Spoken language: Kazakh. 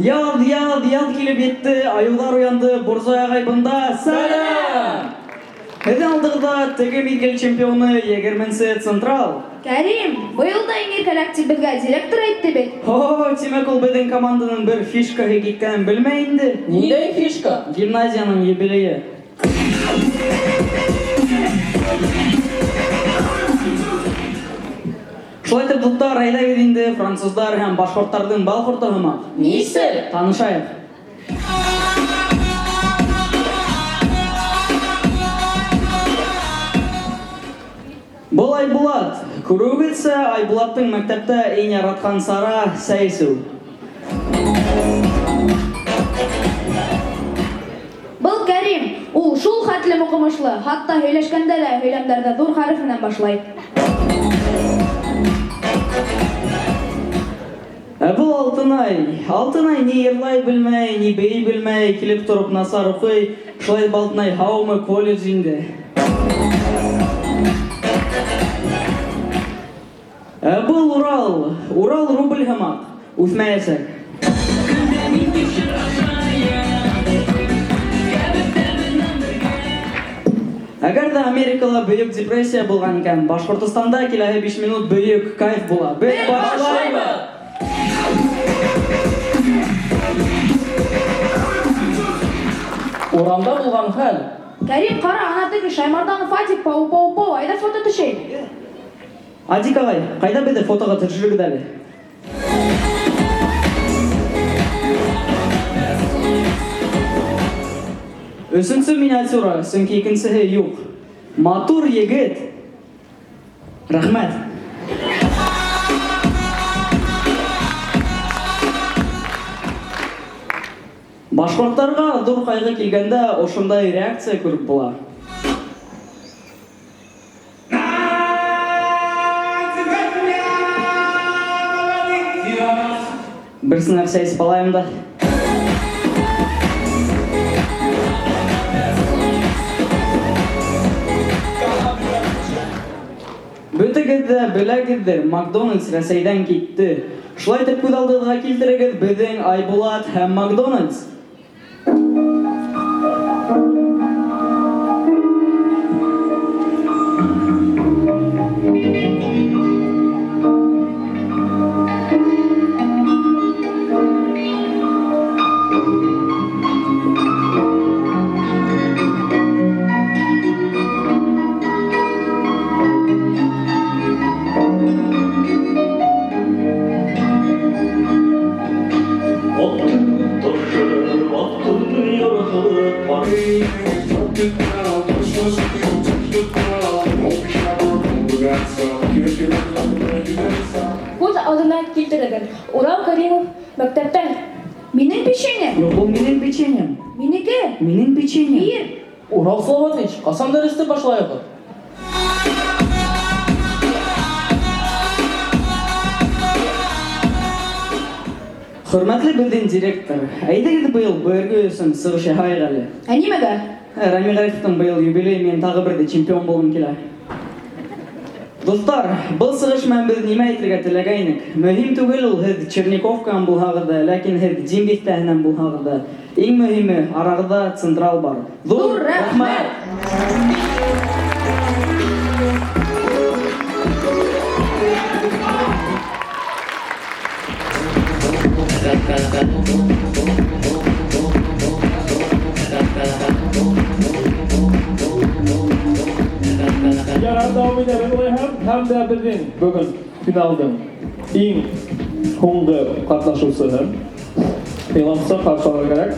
Ял келіп етті, аюлар уянды, Борзой ағай бұнда. Сәлем! Әді алдығыда тегі мезгіл чемпионы егерменсі централ. Кәрим, бұйылда еңер коллективіға директор айтты бет. Темек ол бәдің команданың бір фишкаға кеткенін білмейінді. Нендей фишка? Гимназияның ебелейі. Шулайтып тұттар айда кетінде француздар һәм башқұрттардың балқұрты ғымақ. Несі? Танышайық. Бұл Айбулат. Көру кетсе, Айбулаттың мәктепті ең яратқан сара сәйсу. Бұл Кәрим, ол шул хәтлі мұқымышлы, хатта сөйләшкәндә лә сөйләмдәрдә ҙур хәрефенән башлай. Бұл Алтынай не ерлай білмей, не бей білмей, келіп тұрып насар ұқый, шылай Балтынай хаумы колледжінде. Бұл Урал рубль ғымақ, үтмәйесек. Әгер де Америкала бүйік депрессия болған екен, Башқұртыстанда келәһе 5 минут бүйік кайф бола. Бек башлаймы! Урамда болған хәл. Кәрим, қара, анатығы Шаймардан Фатик пау, айда фото түшей. Адик ағай, қайда беді фотоға түршілігі дәлі? Өсінсі миниатюра, сөңкі екінсігі юқ. Матур егет. Рахмет. Башқұрттарға дұр қайғы келгенде ошындай реакция көріп бола. Бірсін әрсәйсі балайымда. Бүтігізді, білігіздер, Макдональдс Рәсейден кетті. Шылай тіп көдалдыға келтірігіз біздің Айбулат һәм Макдональдс. Көз алдына келтірген Урал Каримов мәктептен. Менің печеньем? Жоқ, бұл менің печеньем. Менікі? Менің печеньем. Бир. Урал Словатович, қасан дәрісті башлайығы? Хөрмәтле білден директор, әйдегеді бұйыл бөргі өсім сығышы хайғалы. Әнемеге? Рами Ғарифтың бұйыл юбилей мен тағы бірді чемпион болғым келі. Достар, бұл сығыш мән біз неме айтырға тілегайнық. Мөһим түгел ол хед Черниковкан бұл хағырда, ләкин хед Джимбихтәһінен бұл хағырда. Ең мөһиме арағыда централ бар. Зур рәхмәт! Davam edelim hem de bizden bugün finaldan en soңғы қатнашуысы. Elamsa karşı olarak